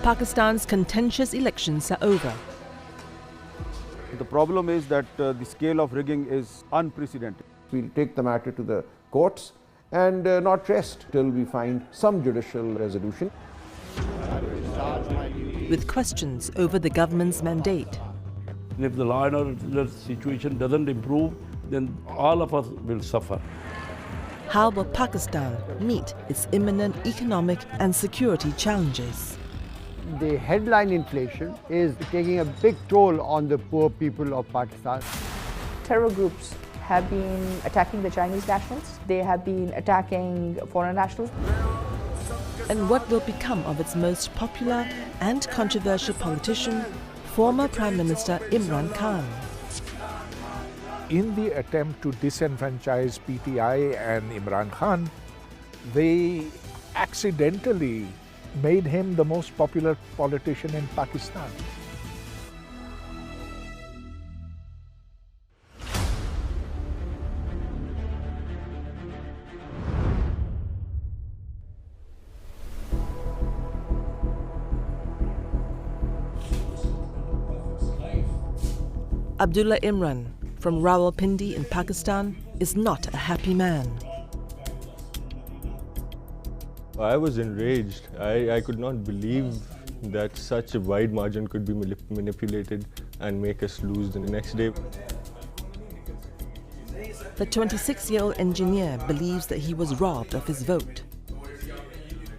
Pakistan's contentious elections are over. The problem is that the scale of rigging is unprecedented. We'll take the matter to the courts and not rest till we find some judicial resolution. With questions over the government's mandate. And if the law and order situation doesn't improve, then all of us will suffer. How will Pakistan meet its imminent economic and security challenges? The headline inflation is taking a big toll on the poor people of Pakistan. Terror groups have been attacking the Chinese nationals. They have been attacking foreign nationals. And what will become of its most popular and controversial politician, former Prime Minister Imran Khan? In the attempt to disenfranchise PTI and Imran Khan, they accidentally made him the most popular politician in Pakistan. Abdullah Imran from Rawalpindi in Pakistan is not a happy man. I was enraged. I could not believe that such a wide margin could be manipulated and make us lose the next day. The 26-year-old engineer believes that he was robbed of his vote.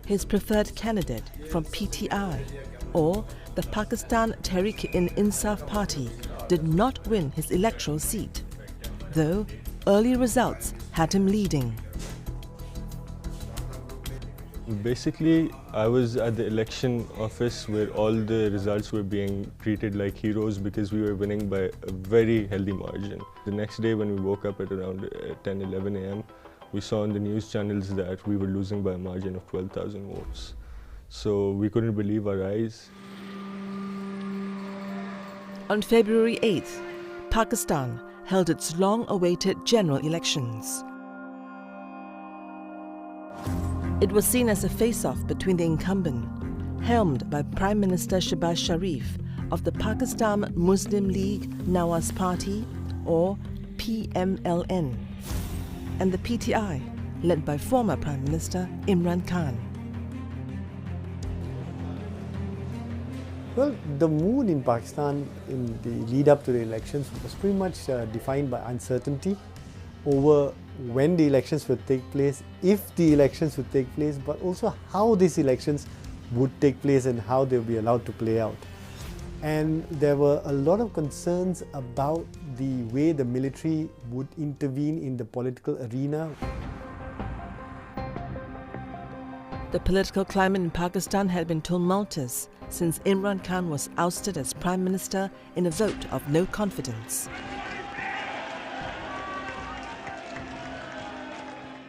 His preferred candidate from PTI, or the Pakistan Tehreek-e-Insaf Party, did not win his electoral seat, though early results had him leading. Basically, I was at the election office where all the results were being treated like heroes because we were winning by a very healthy margin. The next day when we woke up at around 10-11 a.m., we saw on the news channels that we were losing by a margin of 12,000 votes. So we couldn't believe our eyes. On February 8th, Pakistan held its long-awaited general elections. It was seen as a face-off between the incumbent, helmed by Prime Minister Sharif of the Pakistan Muslim League Nawaz Party, or PMLN, and the PTI, led by former Prime Minister Imran Khan. Well, the mood in Pakistan in the lead up to the elections was pretty much defined by uncertainty over when the elections would take place, if the elections would take place, but also how these elections would take place and how they would be allowed to play out. And there were a lot of concerns about the way the military would intervene in the political arena. The political climate in Pakistan had been tumultuous since Imran Khan was ousted as Prime Minister in a vote of no confidence.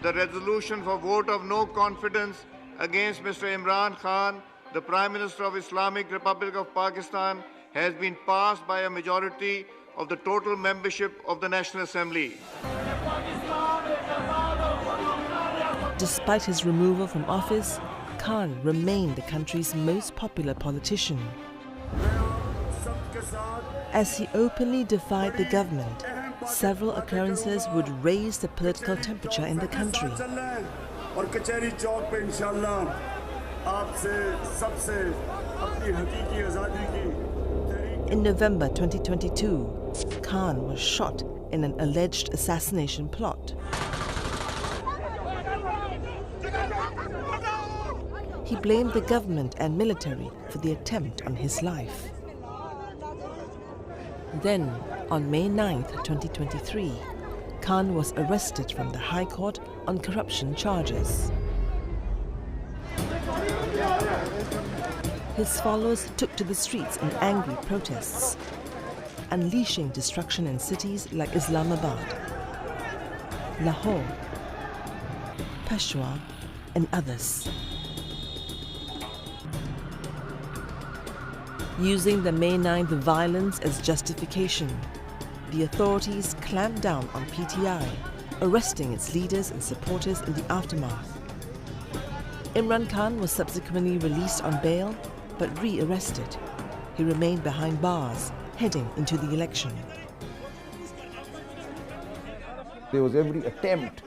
The resolution for vote of no confidence against Mr. Imran Khan, the Prime Minister of Islamic Republic of Pakistan, has been passed by a majority of the total membership of the National Assembly. Despite his removal from office, Khan remained the country's most popular politician. As he openly defied the government, several occurrences would raise the political temperature in the country. In November 2022, Khan was shot in an alleged assassination plot. He blamed the government and military for the attempt on his life. Then, on May 9, 2023, Khan was arrested from the High Court on corruption charges. His followers took to the streets in angry protests, unleashing destruction in cities like Islamabad, Lahore, Peshawar, and others. Using the May 9th violence as justification, the authorities clamped down on PTI, arresting its leaders and supporters in the aftermath. Imran Khan was subsequently released on bail, but re-arrested. He remained behind bars, heading into the election. There was every attempt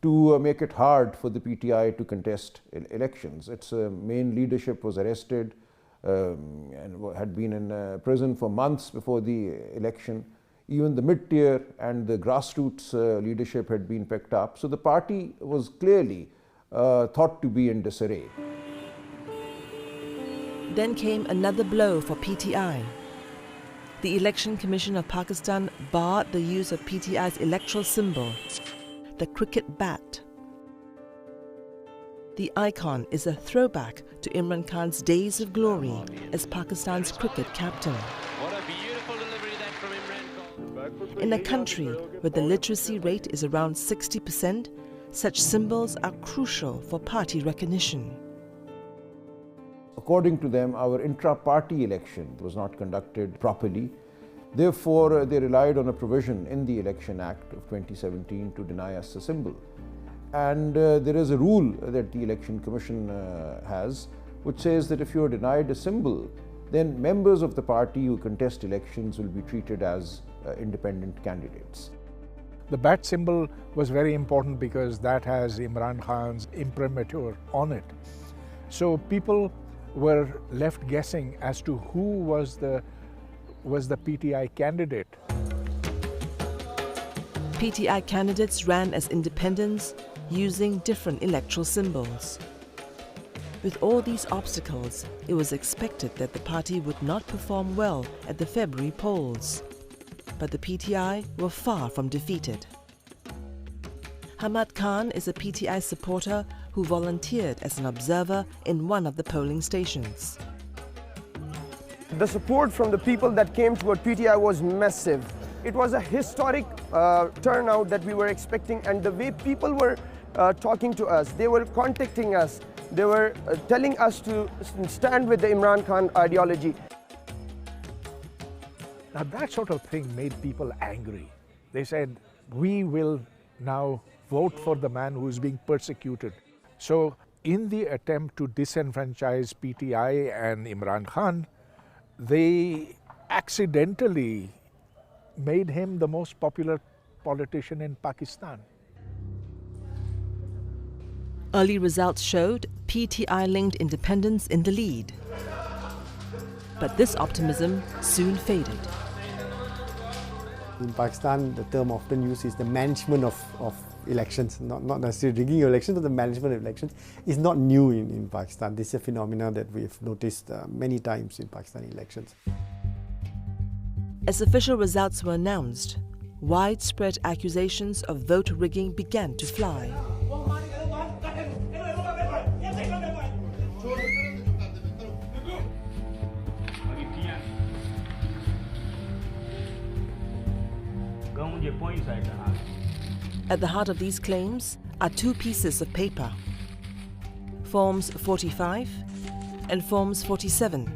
to make it hard for the PTI to contest elections. Its main leadership was arrested and had been in prison for months before the election. Even the mid-tier and the grassroots leadership had been picked up. So the party was clearly thought to be in disarray. Then came another blow for PTI. The Election Commission of Pakistan barred the use of PTI's electoral symbol, the cricket bat. The icon is a throwback to Imran Khan's days of glory as Pakistan's cricket captain. In a country where the literacy rate is around 60%, such symbols are crucial for party recognition. According to them, our intra-party election was not conducted properly. Therefore, they relied on a provision in the Election Act of 2017 to deny us a symbol. And there is a rule that the Election Commission has, which says that if you are denied a symbol, then members of the party who contest elections will be treated as independent candidates. The bat symbol was very important because that has Imran Khan's imprimatur on it. So people were left guessing as to who was the PTI candidate. PTI candidates ran as independents using different electoral symbols. With all these obstacles, it was expected that the party would not perform well at the February polls. But the PTI were far from defeated. Hamad Khan is a PTI supporter who volunteered as an observer in one of the polling stations. The support from the people that came toward PTI was massive. It was a historic turnout that we were expecting, and the way people were talking to us, they were contacting us, they were telling us to stand with the Imran Khan ideology. Now that sort of thing made people angry. They said, we will now vote for the man who is being persecuted. So in the attempt to disenfranchise PTI and Imran Khan, they accidentally made him the most popular politician in Pakistan. Early results showed PTI-linked independents in the lead. But this optimism soon faded. In Pakistan, the term often used is the management of elections, not necessarily rigging your elections, but the management of elections is not new in Pakistan. This is a phenomenon that we've noticed many times in Pakistani elections. As official results were announced, widespread accusations of vote rigging began to fly. At the heart of these claims are two pieces of paper, Forms 45 and Forms 47.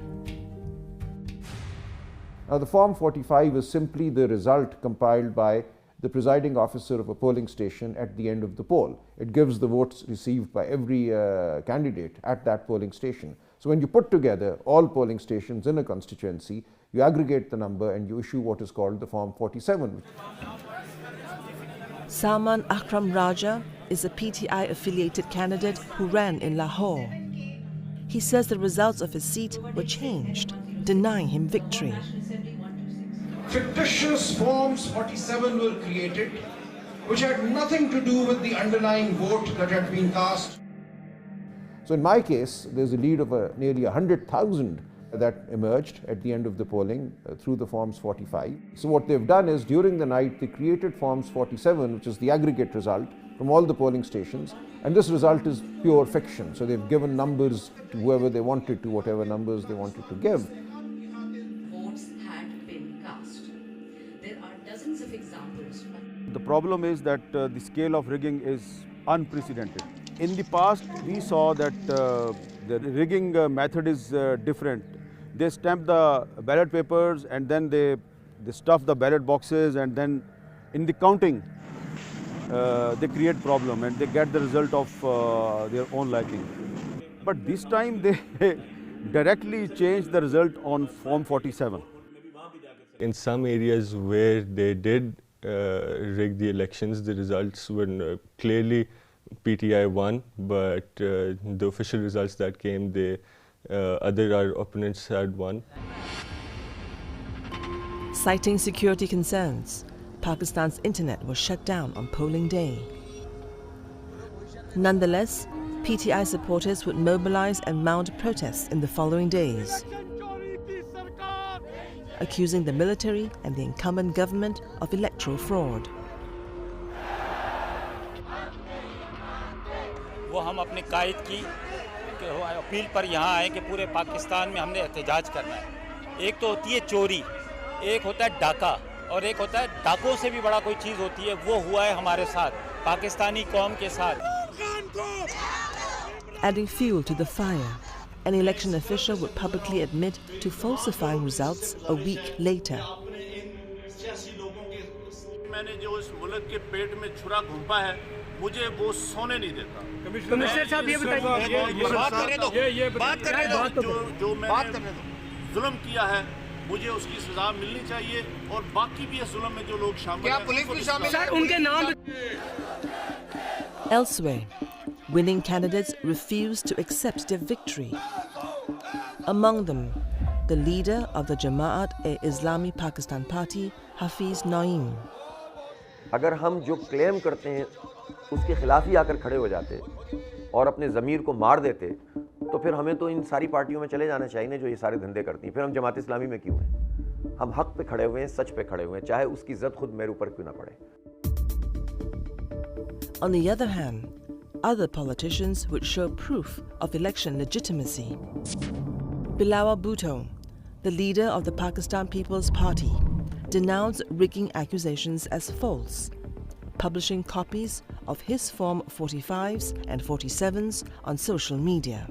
Now, the Form 45 is simply the result compiled by the presiding officer of a polling station at the end of the poll. It gives the votes received by every candidate at that polling station. So when you put together all polling stations in a constituency, you aggregate the number and you issue what is called the Form 47. Salman Akram Raja is a PTI-affiliated candidate who ran in Lahore. He says the results of his seat were changed, denying him victory. Fictitious Forms 47 were created, which had nothing to do with the underlying vote that had been cast. So in my case, there's a lead of nearly 100,000 that emerged at the end of the polling through the Forms 45. So what they've done is, during the night, they created Forms 47, which is the aggregate result from all the polling stations, and this result is pure fiction. So they've given numbers to whoever they wanted to, whatever numbers they wanted to give. Votes had been cast. There are dozens of examples. The problem is that the scale of rigging is unprecedented. In the past, we saw that the rigging method is different. They stamp the ballot papers and then they stuff the ballot boxes, and then in the counting, they create problem and they get the result of their own liking. But this time they directly changed the result on Form 47. In some areas where they did rig the elections, the results were clearly PTI won, but the official results that came, our opponents had won. Citing security concerns, Pakistan's internet was shut down on polling day. Nonetheless, PTI supporters would mobilize and mount protests in the following days, accusing the military and the incumbent government of electoral fraud. वो हम अपने कायद की appeal पर यहाँ आए कि पूरे पाकिस्तान में हमने एहतजाज करना है। एक तो होती है चोरी, एक होता है डाका, और एक होता है डाकों से भी बड़ा कोई चीज़ होती है। वो हुआ है हमारे साथ, पाकिस्तानी कौम के साथ। Adding fuel to the fire, an election official would publicly admit to falsifying results a week later. मैंने जो इस मुल्क के पेट में छुरा घुंपा है, मुझे वो सोने नहीं देता। कमिश्नर साहब ये बताइए, बात करने दो, जो मैंने जुल्म किया है, मुझे उसकी सजा मिलनी चाहिए, और बाकी भी इस जुल्म में जो लोग शामिल हैं, पुलिस भी शामिल है, उनके नाम। Elsewhere, winning candidates refused to accept their victory. Among them, the leader of the Jamaat-e-Islami Pakistan Party, Hafiz Naeem. अगर हम जो क्लेम करते हैं उसके खिलाफ ही आकर खड़े हो जाते और अपने ज़मीर को मार देते, तो फिर हमें तो इन सारी पार्टियों में चले जाना चाहिए जो ये सारे धंधे करती हैं। फिर हम जमात इस्लामी में क्यों हैं? हम हक पे खड़े हुए हैं, सच पे खड़े हुए हैं, चाहे उसकी इज्जत खुद मेरे ऊपर क्यों ना पड़े। On the other hand, other politicians would show proof of election legitimacy. Bilawal Bhutto, the leader of the Pakistan People's Party, denounced rigging accusations as false, publishing copies of his Form 45s and 47s on social media.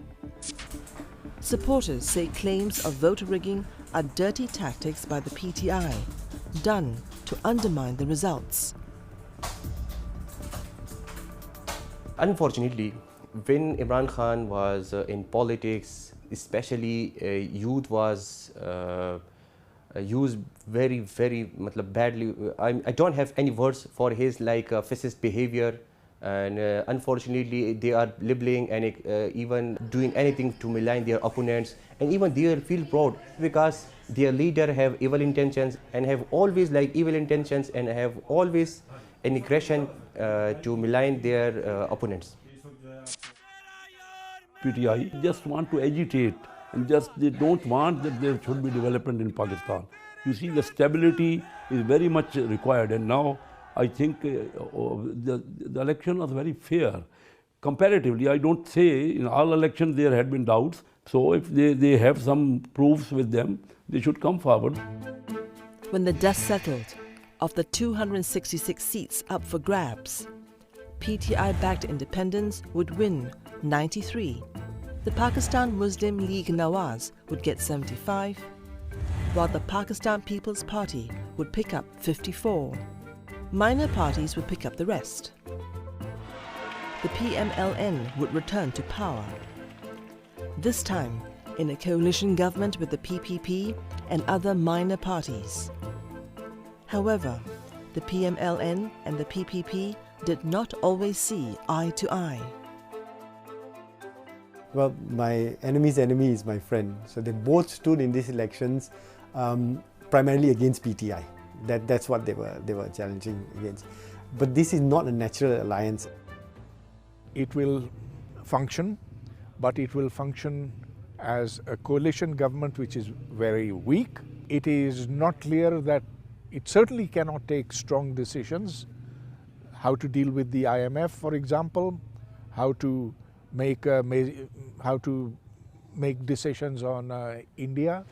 Supporters say claims of vote rigging are dirty tactics by the PTI, done to undermine the results. Unfortunately, when Imran Khan was in politics, especially youth was used very, very badly. I don't have any words for his fascist behavior, and unfortunately they are labeling and even doing anything to malign their opponents, and even they feel proud because their leader have evil intentions and have always evil intentions and have always an aggression to malign their opponents. PTI just want to agitate, and they don't want that there should be development in Pakistan. You see, the stability is very much required, and now I think the election was very fair. Comparatively, I don't say in all elections there had been doubts, so if they have some proofs with them, they should come forward. When the dust settled, of the 266 seats up for grabs, PTI-backed independents would win 93. The Pakistan Muslim League Nawaz would get 75, while the Pakistan People's Party would pick up 54. Minor parties would pick up the rest. The PMLN would return to power, this time in a coalition government with the PPP and other minor parties. However, the PMLN and the PPP did not always see eye to eye. Well, my enemy's enemy is my friend. So they both stood in these elections primarily against PTI. That's what they were challenging against. But this is not a natural alliance. It will function, but it will function as a coalition government which is very weak. It is not clear that it certainly cannot take strong decisions. How to deal with the IMF, for example, how to make decisions on India.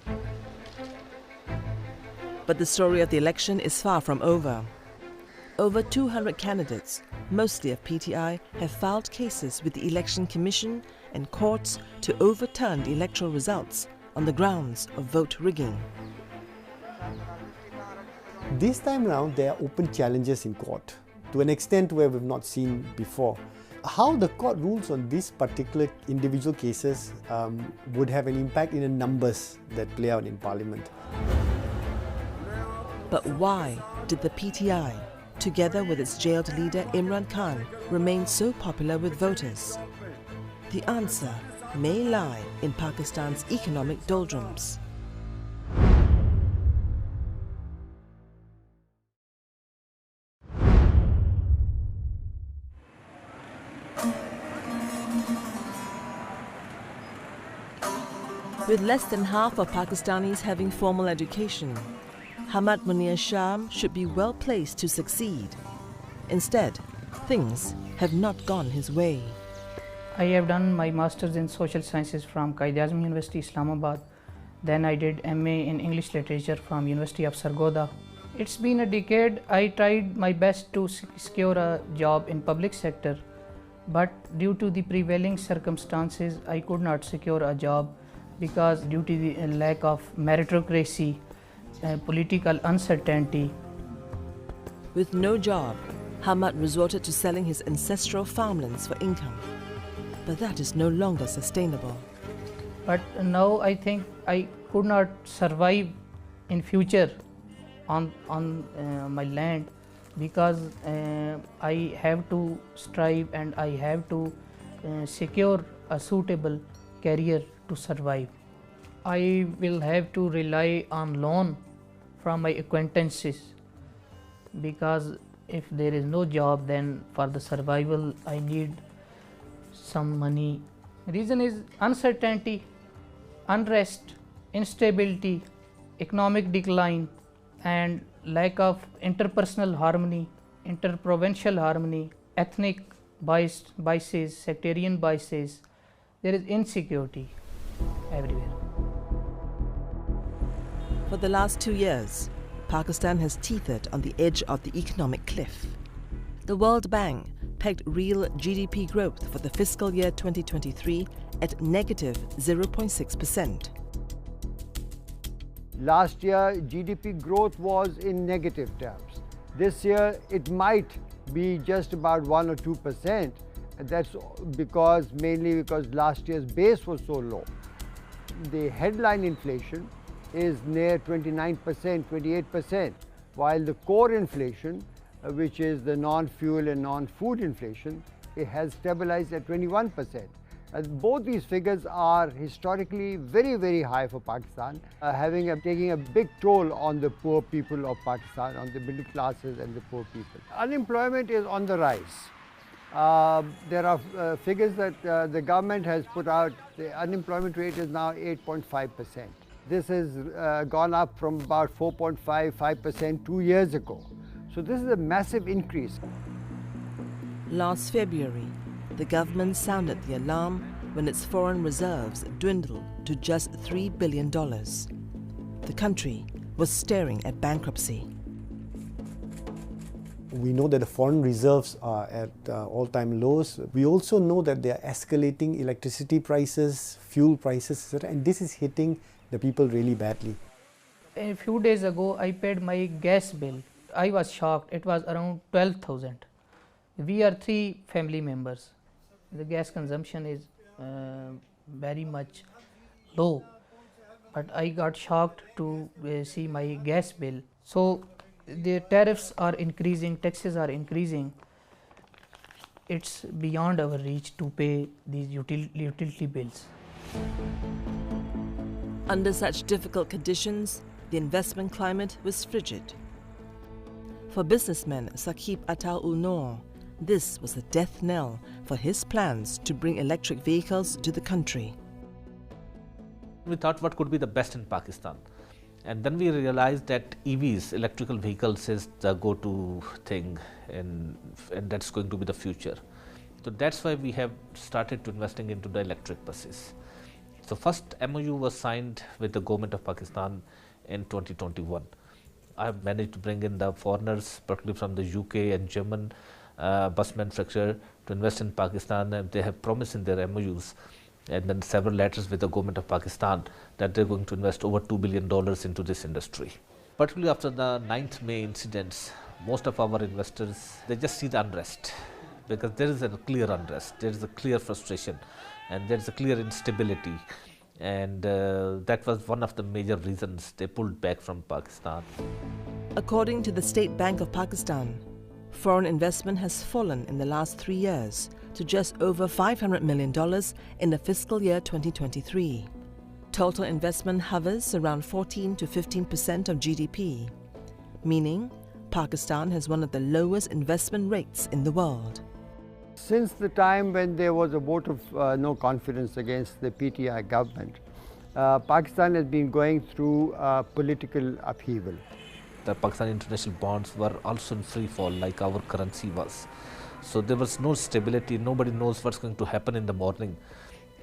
But the story of the election is far from over. Over 200 candidates, mostly of PTI, have filed cases with the Election Commission and courts to overturn the electoral results on the grounds of vote rigging. This time round, there are open challenges in court to an extent where we've not seen before. How the court rules on these particular individual cases would have an impact in the numbers that play out in Parliament. But why did the PTI, together with its jailed leader Imran Khan, remain so popular with voters? The answer may lie in Pakistan's economic doldrums. With less than half of Pakistanis having formal education, Hamad Munir Shah should be well placed to succeed. Instead, things have not gone his way. I have done my Masters in Social Sciences from Quaid-e-Azam University, Islamabad. Then I did MA in English Literature from University of Sargodha. It's been a decade. I tried my best to secure a job in public sector, but due to the prevailing circumstances, I could not secure a job because due to the lack of meritocracy, political uncertainty. With no job, Hamad resorted to selling his ancestral farmlands for income. But that is no longer sustainable. But now I think I could not survive in future on my land because I have to strive and I have to secure a suitable career to survive. I will have to rely on loan from my acquaintances because if there is no job, then for the survival I need some money. Reason is uncertainty, unrest, instability, economic decline and lack of interpersonal harmony, interprovincial harmony, ethnic biases, sectarian biases. There is insecurity everywhere. For the last 2 years, Pakistan has teetered on the edge of the economic cliff. The World Bank pegged real GDP growth for the fiscal year 2023 at negative 0.6%. Last year, GDP growth was in negative terms. This year, it might be just about 1 or 2%. And that's mainly because last year's base was so low. The headline inflation is near 29%, 28%, while the core inflation, which is the non-fuel and non-food inflation, it has stabilized at 21%. Both these figures are historically very, very high for Pakistan, taking a big toll on the poor people of Pakistan, on the middle classes and the poor people. Unemployment is on the rise. There are figures that the government has put out. The unemployment rate is now 8.5%. This has gone up from about 4.5% 2 years ago. So this is a massive increase. Last February, the government sounded the alarm when its foreign reserves dwindled to just $3 billion. The country was staring at bankruptcy. We know that the foreign reserves are at all-time lows. We also know that they are escalating electricity prices, fuel prices, etc. And this is hitting the people really badly. A few days ago, I paid my gas bill. I was shocked. It was around 12,000. We are 3 family members. The gas consumption is very much low. But I got shocked to see my gas bill. So the tariffs are increasing, taxes are increasing. It's beyond our reach to pay these utility bills. Under such difficult conditions, the investment climate was frigid. For businessman Saqib Ata-ul-Noor, this was a death knell for his plans to bring electric vehicles to the country. We thought what could be the best in Pakistan. And then we realized that EVs, electrical vehicles, is the go-to thing and that's going to be the future. So that's why we have started to investing into the electric buses. So first MOU was signed with the government of Pakistan in 2021. I have managed to bring in the foreigners, particularly from the UK and German bus manufacturer, to invest in Pakistan, and they have promised in their MOUs and then several letters with the government of Pakistan that they're going to invest over $2 billion into this industry. Particularly after the 9th May incidents, most of our investors, they just see the unrest. because there is a clear unrest, there is a clear frustration, and there is a clear instability, and that was one of the major reasons they pulled back from Pakistan. According to the State Bank of Pakistan, foreign investment has fallen in the last 3 years to just over $500 million in the fiscal year 2023. Total investment hovers around 14 to 15% of GDP, meaning Pakistan has one of the lowest investment rates in the world. Since the time when there was a vote of no confidence against the PTI government, Pakistan has been going through political upheaval. The Pakistan international bonds were also in free fall like our currency was. So there was no stability, nobody knows what's going to happen in the morning.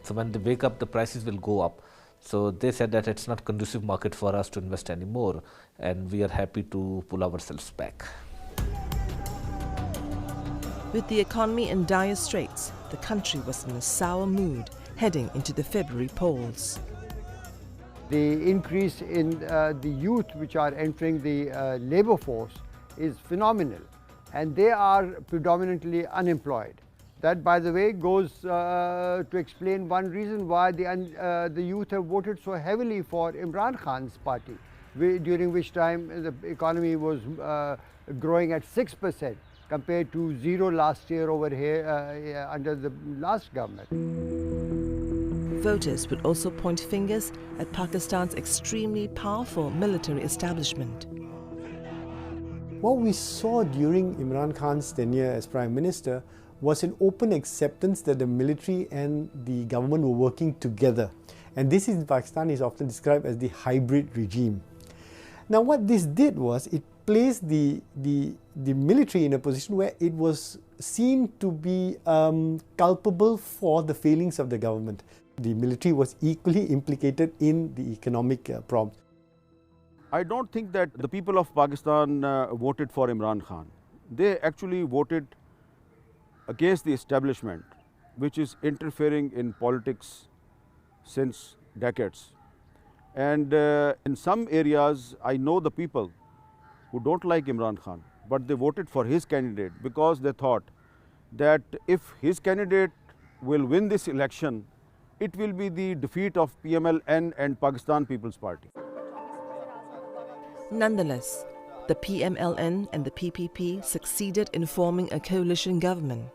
So when they wake up, the prices will go up. So they said that it's not conducive market for us to invest anymore, and we are happy to pull ourselves back. With the economy in dire straits, the country was in a sour mood heading into the February polls. The increase in the youth which are entering the labour force is phenomenal, and they are predominantly unemployed. That, by the way, goes to explain one reason why the youth have voted so heavily for Imran Khan's party, during which time the economy was growing at 6% compared to 0 last year over here under the last government. Voters would also point fingers at Pakistan's extremely powerful military establishment. What we saw during Imran Khan's tenure as Prime Minister was an open acceptance that the military and the government were working together. And this in Pakistan is often described as the hybrid regime. Now what this did was it placed the military in a position where it was seen to be culpable for the failings of the government. The military was equally implicated in the economic problems. I don't think that the people of Pakistan voted for Imran Khan. They actually voted against the establishment, which is interfering in politics since decades. And in some areas, I know the people who don't like Imran Khan, but they voted for his candidate because they thought that if his candidate will win this election, it will be the defeat of PMLN and Pakistan People's Party. Nonetheless, the PMLN and the PPP succeeded in forming a coalition government.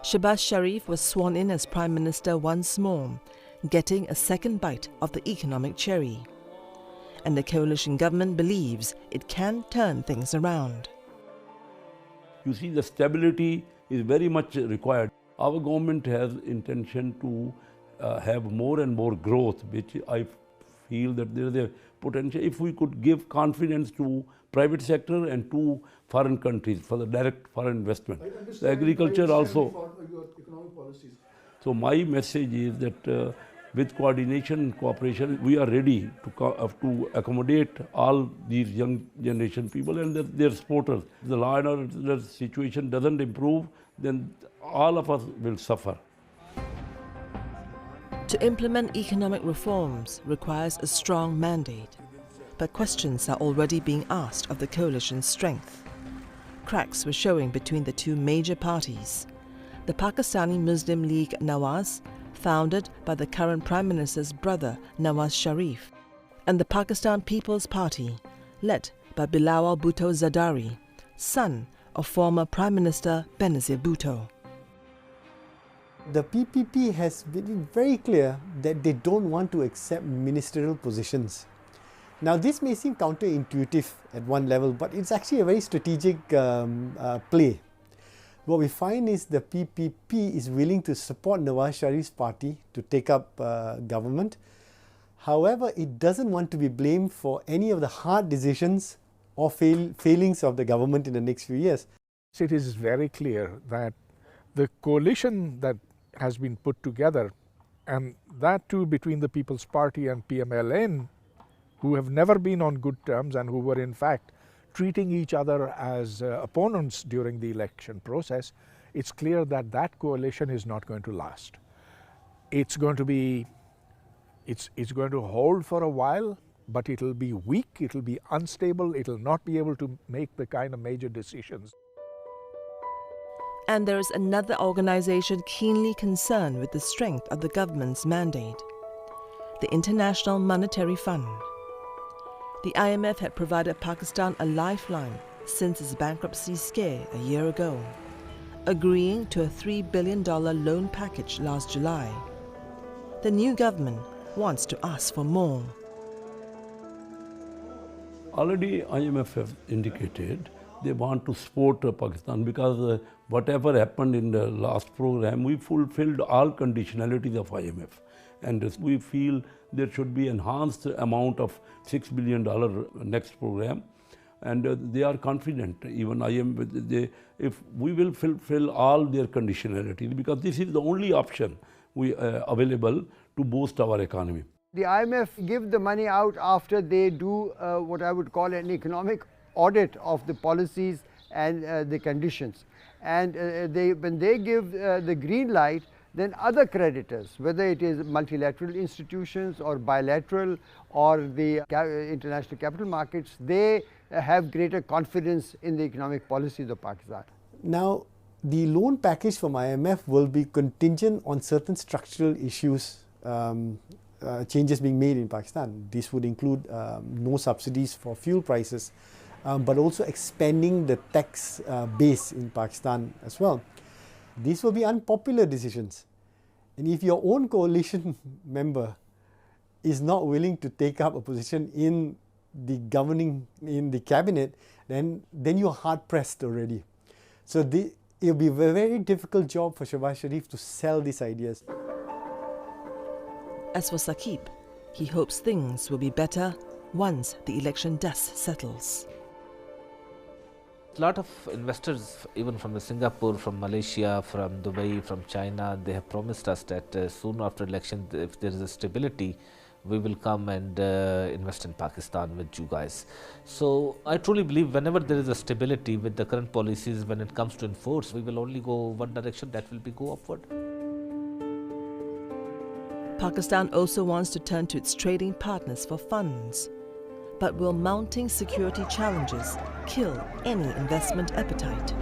Shehbaz Sharif was sworn in as Prime Minister once more, getting a second bite of the economic cherry. And the coalition government believes it can turn things around. You see, the stability is very much required. Our government has intention to have more and more growth, which I feel that there is a potential. If we could give confidence to private sector and to foreign countries for the direct foreign investment. The agriculture also. So my message is that with coordination and cooperation, we are ready to accommodate all these young generation people and their supporters. If the law and order situation doesn't improve, then all of us will suffer. To implement economic reforms requires a strong mandate, but questions are already being asked of the coalition's strength. Cracks were showing between the two major parties. The Pakistani Muslim League Nawaz, founded by the current Prime Minister's brother Nawaz Sharif, and the Pakistan People's Party, led by Bilawal Bhutto Zardari, son of former Prime Minister Benazir Bhutto. The PPP has been very clear that they don't want to accept ministerial positions. Now this may seem counterintuitive at one level, but it's actually a very strategic play. What we find is the PPP is willing to support Nawaz Sharif's party to take up government. However, it doesn't want to be blamed for any of the hard decisions or failings of the government in the next few years. It is very clear that the coalition that has been put together, and that too between the People's Party and PMLN, who have never been on good terms and who were in fact treating each other as opponents during the election process, it's clear that that coalition is not going to last. It's going to hold for a while, but it'll be weak, it'll be unstable, it'll not be able to make the kind of major decisions. And there is another organization keenly concerned with the strength of the government's mandate: the International Monetary Fund. The IMF had provided Pakistan a lifeline since its bankruptcy scare a year ago, agreeing to a $3 billion loan package last July. The new government wants to ask for more. Already IMF have indicated they want to support Pakistan because whatever happened in the last program, we fulfilled all conditionalities of IMF. And we feel there should be enhanced amount of $6 billion next program. And they are confident, even IMF, if we will fulfill all their conditionalities, because this is the only option available to boost our economy. The IMF give the money out after they do what I would call an economic audit of the policies and the conditions. And when they give the green light, then other creditors, whether it is multilateral institutions or bilateral or the international capital markets, they have greater confidence in the economic policies of Pakistan. Now, the loan package from IMF will be contingent on certain structural issues, changes being made in Pakistan. This would include no subsidies for fuel prices, but also expanding the tax base in Pakistan as well. These will be unpopular decisions. And if your own coalition member is not willing to take up a position in the governing, in the cabinet, then you're hard pressed already. So it will be a very difficult job for Sharif to sell these ideas. As for Saqib, he hopes things will be better once the election dust settles. A lot of investors, even from Singapore, from Malaysia, from Dubai, from China, they have promised us that soon after election, if there is a stability, we will come and invest in Pakistan with you guys. So I truly believe whenever there is a stability with the current policies, when it comes to enforce, we will only go one direction, that will be go upward. Pakistan also wants to turn to its trading partners for funds. But will mounting security challenges kill any investment appetite?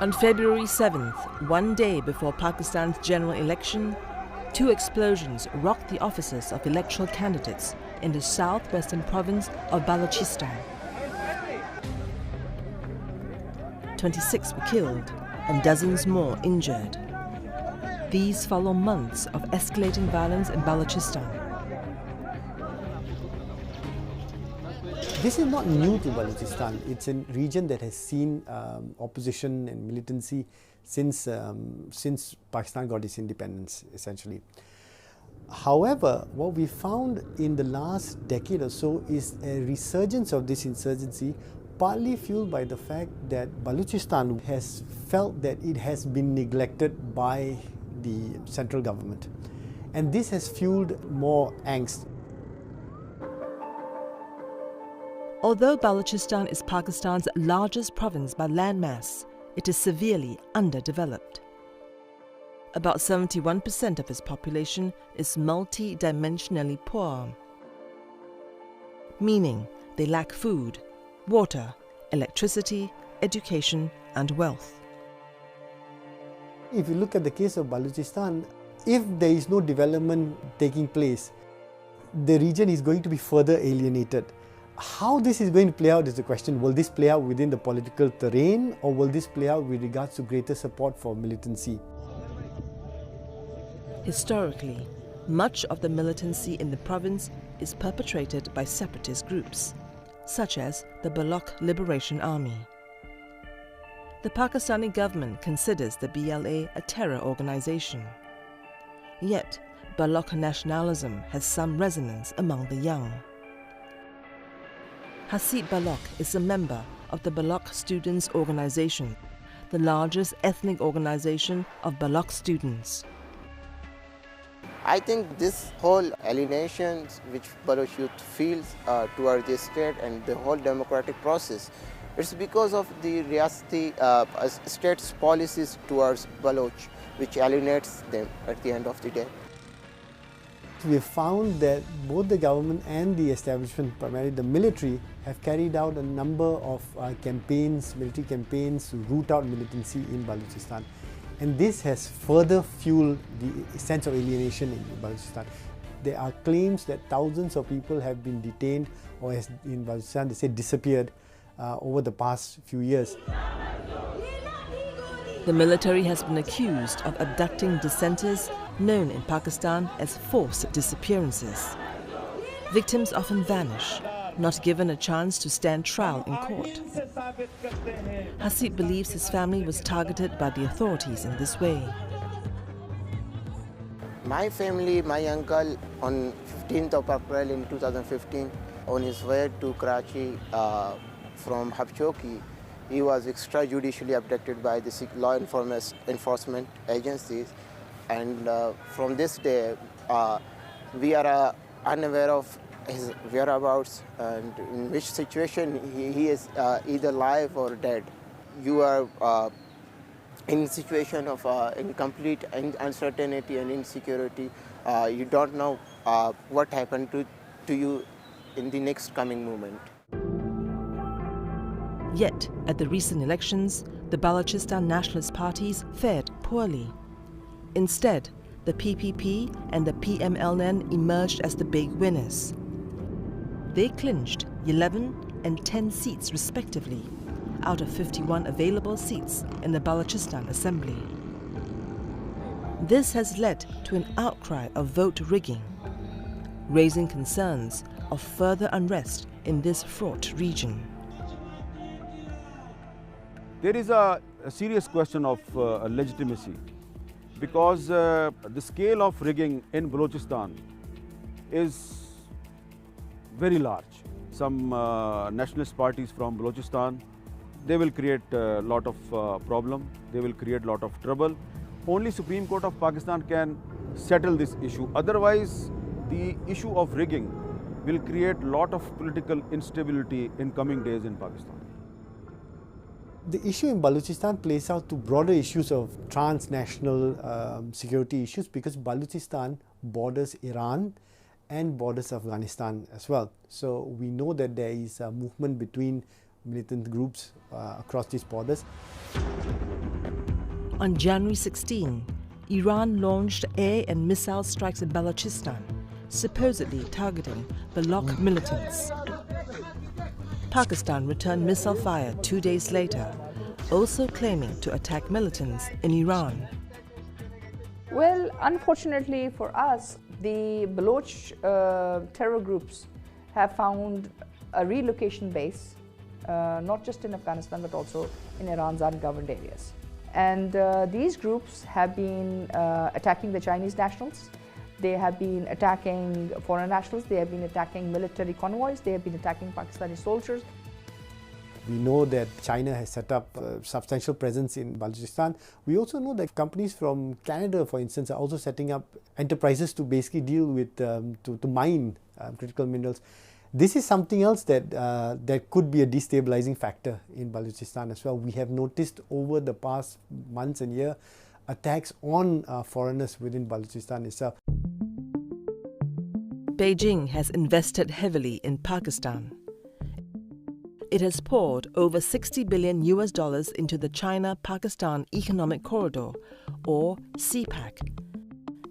On February 7th, one day before Pakistan's general election, 2 explosions rocked the offices of electoral candidates in the southwestern province of Balochistan. 26 were killed and dozens more injured. These follow months of escalating violence in Balochistan. This is not new to Balochistan. It's a region that has seen opposition and militancy since Pakistan got its independence, essentially. However, what we found in the last decade or so is a resurgence of this insurgency, partly fueled by the fact that Balochistan has felt that it has been neglected by the central government. And this has fueled more angst. Although Balochistan is Pakistan's largest province by landmass, it is severely underdeveloped. About 71% of its population is multi-dimensionally poor, meaning they lack food, water, electricity, education, and wealth. If you look at the case of Balochistan, if there is no development taking place, the region is going to be further alienated. How this is going to play out is the question. Will this play out within the political terrain, or will this play out with regards to greater support for militancy? Historically, much of the militancy in the province is perpetrated by separatist groups, such as the Baloch Liberation Army. The Pakistani government considers the BLA a terror organization. Yet, Baloch nationalism has some resonance among the young. Hasib Baloch is a member of the Baloch Students' Organization, the largest ethnic organization of Baloch students. I think this whole alienation which Baloch youth feels towards the state and the whole democratic process, it's because of the Riyasti state's policies towards Baloch, which alienates them at the end of the day. We have found that both the government and the establishment, primarily the military, have carried out a number of campaigns, military campaigns to root out militancy in Balochistan. And this has further fueled the sense of alienation in Balochistan. There are claims that thousands of people have been detained or in Balochistan, they say disappeared over the past few years. The military has been accused of abducting dissenters, known in Pakistan as forced disappearances. Victims often vanish, not given a chance to stand trial in court. Hasib believes his family was targeted by the authorities in this way. My family, my uncle, on 15th of April in 2015, on his way to Karachi from Habchoki, he was extrajudicially abducted by the law enforcement agencies, and from this day we are unaware of his whereabouts and in which situation he is either alive or dead. You are in a situation of in complete uncertainty and insecurity. You don't know what happened to you in the next coming moment. Yet, at the recent elections, the Balochistan nationalist parties fared poorly. Instead, the PPP and the PMLN emerged as the big winners. They clinched 11 and 10 seats respectively, out of 51 available seats in the Balochistan Assembly. This has led to an outcry of vote rigging, raising concerns of further unrest in this fraught region. There is a serious question of legitimacy, because the scale of rigging in Balochistan is very large. Some nationalist parties from Balochistan, they will create a lot of problem, they will create a lot of trouble. Only Supreme Court of Pakistan can settle this issue. Otherwise, the issue of rigging will create a lot of political instability in coming days in Pakistan. The issue in Balochistan plays out to broader issues of transnational security issues, because Balochistan borders Iran and borders Afghanistan as well. So we know that there is a movement between militant groups across these borders. On January 16, Iran launched air and missile strikes in Balochistan, supposedly targeting Baloch militants. Pakistan returned missile fire 2 days later, also claiming to attack militants in Iran. Well, unfortunately for us, the Baloch terror groups have found a relocation base, not just in Afghanistan but also in Iran's ungoverned areas. And these groups have been attacking the Chinese nationals. They have been attacking foreign nationals, they have been attacking military convoys, they have been attacking Pakistani soldiers. We know that China has set up a substantial presence in Balochistan. We also know that companies from Canada, for instance, are also setting up enterprises to basically deal with, to mine critical minerals. This is something else that could be a destabilizing factor in Balochistan as well. We have noticed over the past months and year attacks on foreigners within Balochistan itself. Beijing has invested heavily in Pakistan. It has poured over $60 billion into the China-Pakistan Economic Corridor, or CPAC,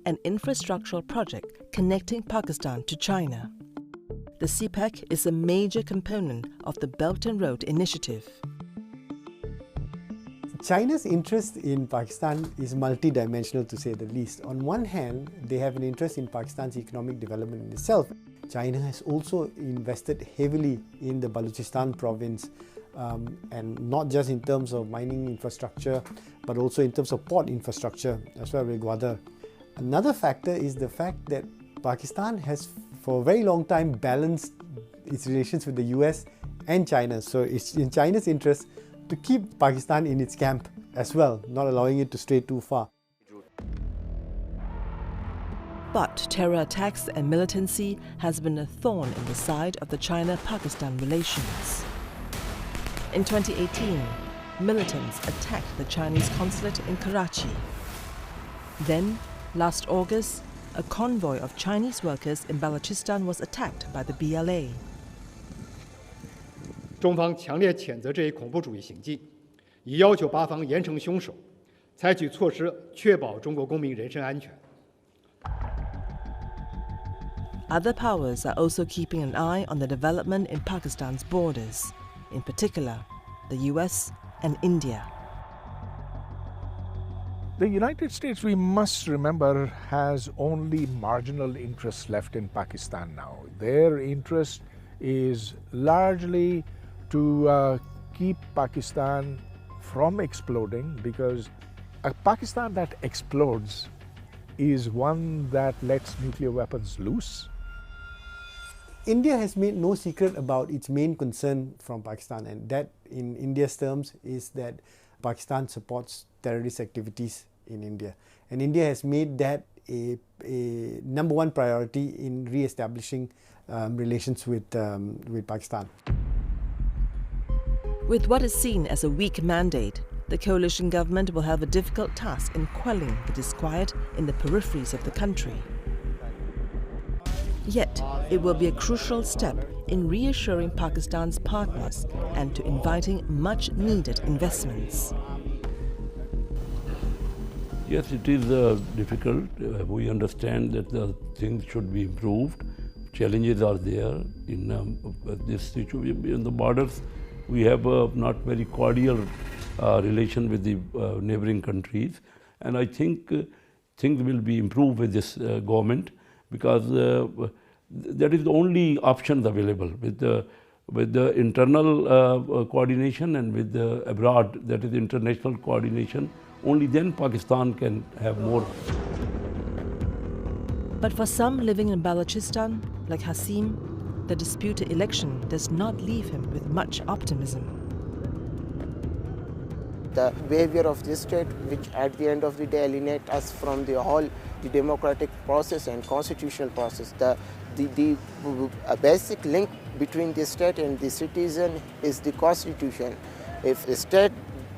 an infrastructural project connecting Pakistan to China. The CPAC is a major component of the Belt and Road Initiative. China's interest in Pakistan is multidimensional, to say the least. On one hand, they have an interest in Pakistan's economic development in itself. China has also invested heavily in the Balochistan province, and not just in terms of mining infrastructure, but also in terms of port infrastructure as well with Gwadar. Another factor is the fact that Pakistan has for a very long time balanced its relations with the US and China. So it's in China's interest to keep Pakistan in its camp as well, not allowing it to stray too far. But terror attacks and militancy has been a thorn in the side of the China-Pakistan relations. In 2018, militants attacked the Chinese consulate in Karachi. Then, last August, a convoy of Chinese workers in Balochistan was attacked by the BLA. 中方强烈谴责这一恐怖主义行径，已要求巴方严惩凶手，采取措施确保中国公民人身安全。 Other powers are also keeping an eye on the development in Pakistan's borders, in particular, the US and India. The United States, we must remember, has only marginal interests left in Pakistan now. Their interest is largely to keep Pakistan from exploding, because a Pakistan that explodes is one that lets nuclear weapons loose. India has made no secret about its main concern from Pakistan, and that in India's terms is that Pakistan supports terrorist activities in India. And India has made that a number one priority in re-establishing relations with Pakistan. With what is seen as a weak mandate, the coalition government will have a difficult task in quelling the disquiet in the peripheries of the country. Yet, it will be a crucial step in reassuring Pakistan's partners and to inviting much-needed investments. Yes, it is difficult. We understand that the things should be improved. Challenges are there in this situation. In the borders, we have a not very cordial relation with the neighboring countries, and I think things will be improved with this government, because that is the only options available with the internal coordination and with the abroad, that is international coordination. Only then Pakistan can have more. But for some living in Balochistan, like Hasim, the disputed election does not leave him with much optimism. The behavior of this state, which at the end of the day alienate us from the whole the democratic process and constitutional process. The basic link between the state and the citizen is the constitution. If the state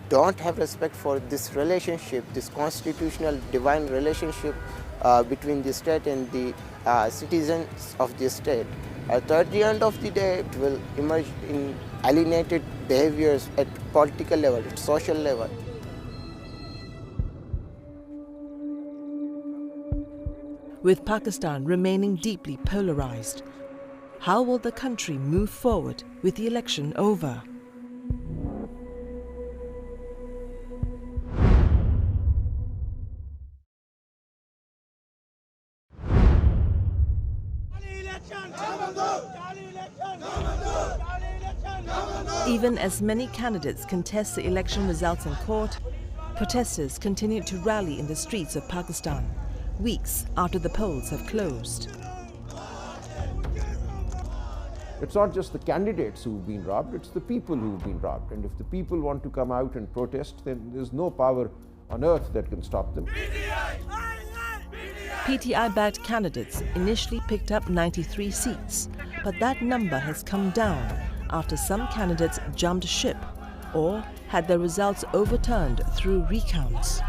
don't have respect for this relationship, this constitutional divine relationship between the state and the citizens of the state, at the end of the day it will emerge in alienated behaviors at political level, at social level. With Pakistan remaining deeply polarized, how will the country move forward with the election over? Even as many candidates contest the election results in court, protesters continue to rally in the streets of Pakistan, weeks after the polls have closed. It's not just the candidates who've been robbed, it's the people who've been robbed. And if the people want to come out and protest, then there's no power on earth that can stop them. PTI-backed candidates initially picked up 93 seats, but that number has come down after some candidates jumped ship or had their results overturned through recounts.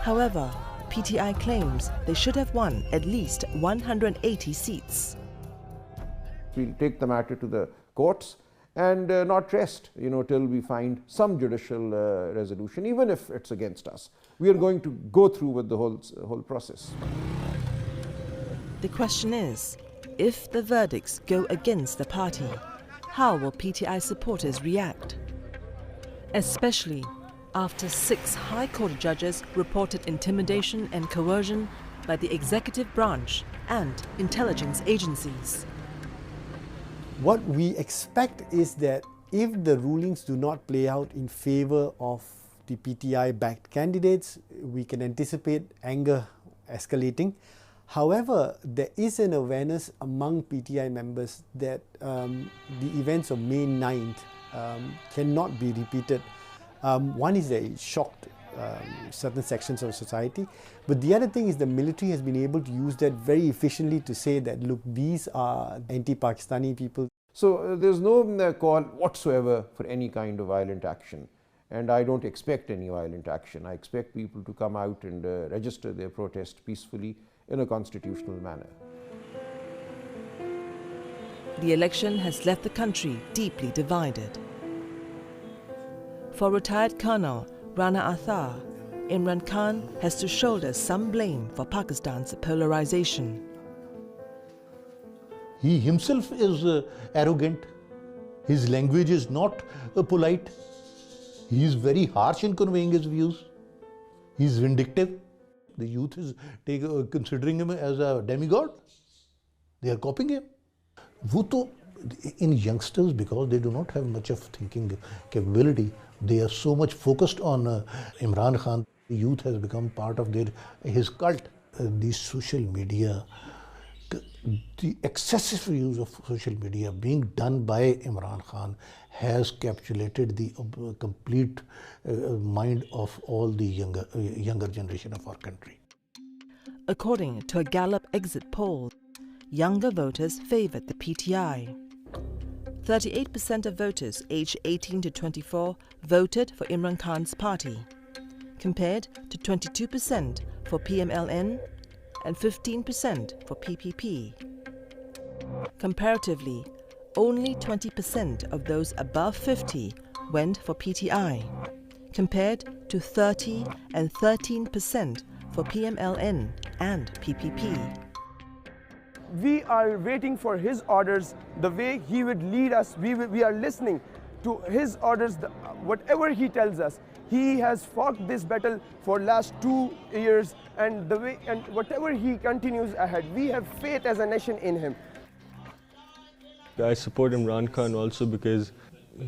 However, PTI claims they should have won at least 180 seats. We'll take the matter to the courts and not rest, till we find some judicial resolution, even if it's against us. We are going to go through with the whole process. The question is, if the verdicts go against the party, how will PTI supporters react? Especially after 6 High Court judges reported intimidation and coercion by the executive branch and intelligence agencies. What we expect is that if the rulings do not play out in favor of the PTI-backed candidates, we can anticipate anger escalating. However, there is an awareness among PTI members that the events of May 9th cannot be repeated. One is that it shocked certain sections of society, but the other thing is the military has been able to use that very efficiently to say that, look, these are anti-Pakistani people. So there's no call whatsoever for any kind of violent action. and I don't expect any violent action. I expect people to come out and register their protest peacefully in a constitutional manner. The election has left the country deeply divided. For retired Colonel Rana Athar, Imran Khan has to shoulder some blame for Pakistan's polarization. He himself is arrogant. His language is not polite. He is very harsh in conveying his views. He is vindictive. The youth is considering him as a demigod. They are copying him. In youngsters, because they do not have much of thinking capability, they are so much focused on Imran Khan. The youth has become part of his cult. The social media, the excessive use of social media being done by Imran Khan has capitulated the complete mind of all the younger generation of our country. According to a Gallup exit poll, younger voters favoured the PTI. 38% of voters aged 18 to 24 voted for Imran Khan's party, compared to 22% for PMLN and 15% for PPP. Comparatively, only 20% of those above 50 went for PTI, compared to 30 and 13% for PMLN and PPP. We are waiting for his orders, the way he would lead us. We are listening to his orders, whatever he tells us. He has fought this battle for last 2 years, and whatever he continues ahead, we have faith as a nation in him. I support Imran Khan also because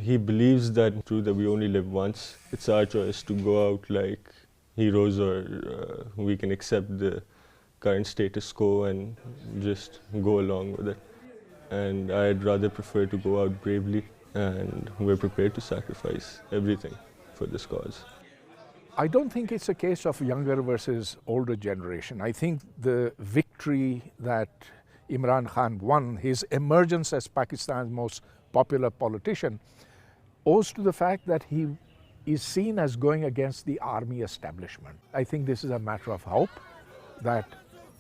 he believes that we only live once. It's our choice to go out like heroes, or we can accept the current status quo and just go along with it. And I'd rather prefer to go out bravely, and we're prepared to sacrifice everything for this cause. I don't think it's a case of younger versus older generation. I think the victory that Imran Khan won, his emergence as Pakistan's most popular politician, owes to the fact that he is seen as going against the army establishment. I think this is a matter of hope that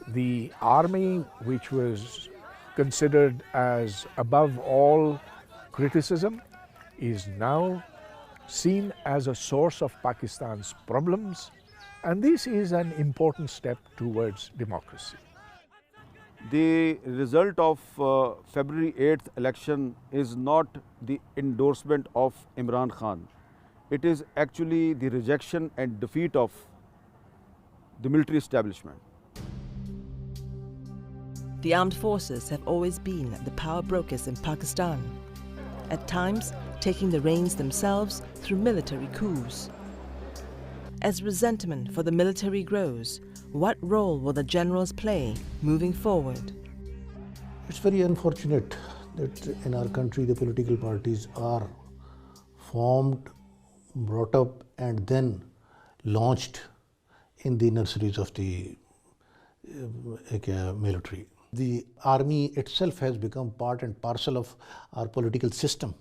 the army, which was considered as above all criticism, is now seen as a source of Pakistan's problems, and this is an important step towards democracy. The result of February 8th election is not the endorsement of Imran Khan. It is actually the rejection and defeat of the military establishment. The armed forces have always been the power brokers in Pakistan, at times taking the reins themselves through military coups. As resentment for the military grows, what role will the generals play moving forward? It's very unfortunate that in our country the political parties are formed, brought up, and then launched in the nurseries of the military. The army itself has become part and parcel of our political system,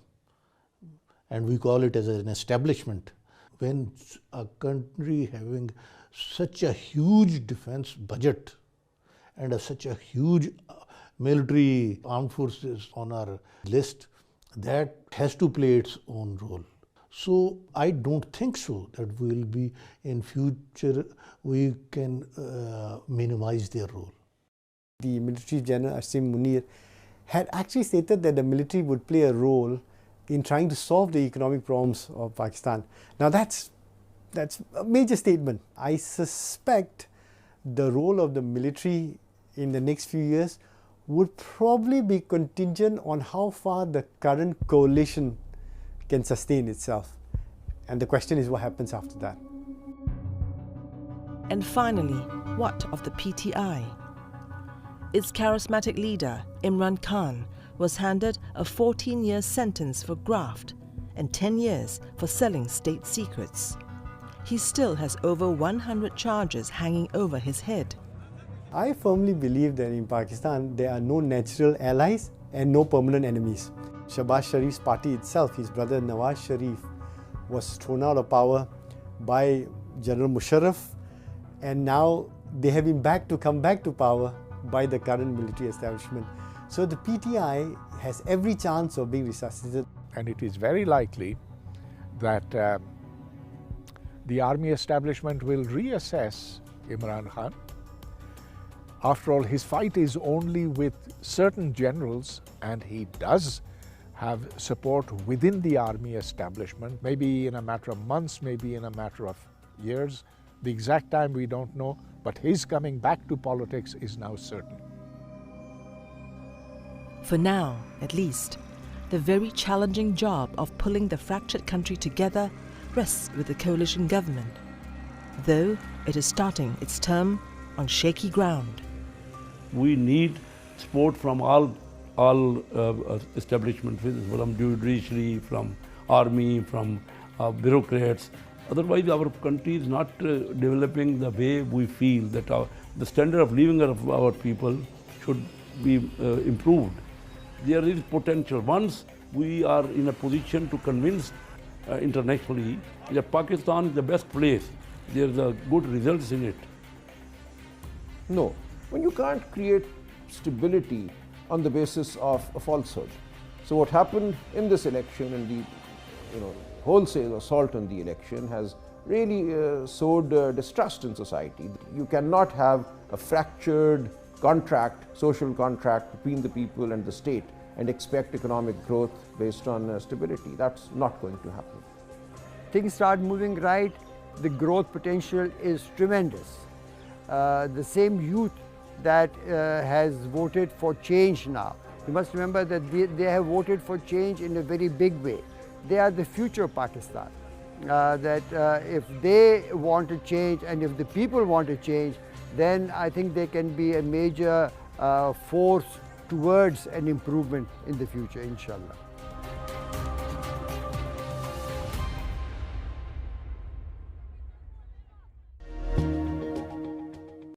and we call it as an establishment. When a country having such a huge defense budget and such a huge military armed forces on our list, that has to play its own role. So I don't think so that we will be in future, we can minimize their role. The military general Asim Munir had actually stated that the military would play a role in trying to solve the economic problems of Pakistan. Now that's a major statement. I suspect the role of the military in the next few years would probably be contingent on how far the current coalition can sustain itself. And the question is what happens after that. And finally, what of the PTI? Its charismatic leader, Imran Khan, was handed a 14-year sentence for graft and 10 years for selling state secrets. He still has over 100 charges hanging over his head. I firmly believe that in Pakistan there are no natural allies and no permanent enemies. Shahbaz Sharif's party itself, his brother Nawaz Sharif, was thrown out of power by General Musharraf, and now they have been come back to power by the current military establishment. So the PTI has every chance of being resuscitated. And it is very likely that the army establishment will reassess Imran Khan. After all, his fight is only with certain generals, and he does have support within the army establishment, maybe in a matter of months, maybe in a matter of years. The exact time we don't know, but his coming back to politics is now certain. For now, at least, the very challenging job of pulling the fractured country together rests with the coalition government, though it is starting its term on shaky ground. We need support from all establishments, from judiciary, from army, from bureaucrats. Otherwise, our country is not developing the way we feel that the standard of living of our people should be improved. There is potential. Once we are in a position to convince internationally that Pakistan is the best place, there are good results in it. No, when you can't create stability on the basis of a falsehood. So what happened in this election and the wholesale assault on the election has really sowed distrust in society. You cannot have a fractured contract, social contract between the people and the state and expect economic growth based on stability. That's not going to happen. Things start moving right, the growth potential is tremendous. The same youth that has voted for change now, you must remember that they have voted for change in a very big way. They are the future of Pakistan. If they want to change and if the people want to change, then I think they can be a major force towards an improvement in the future, inshallah.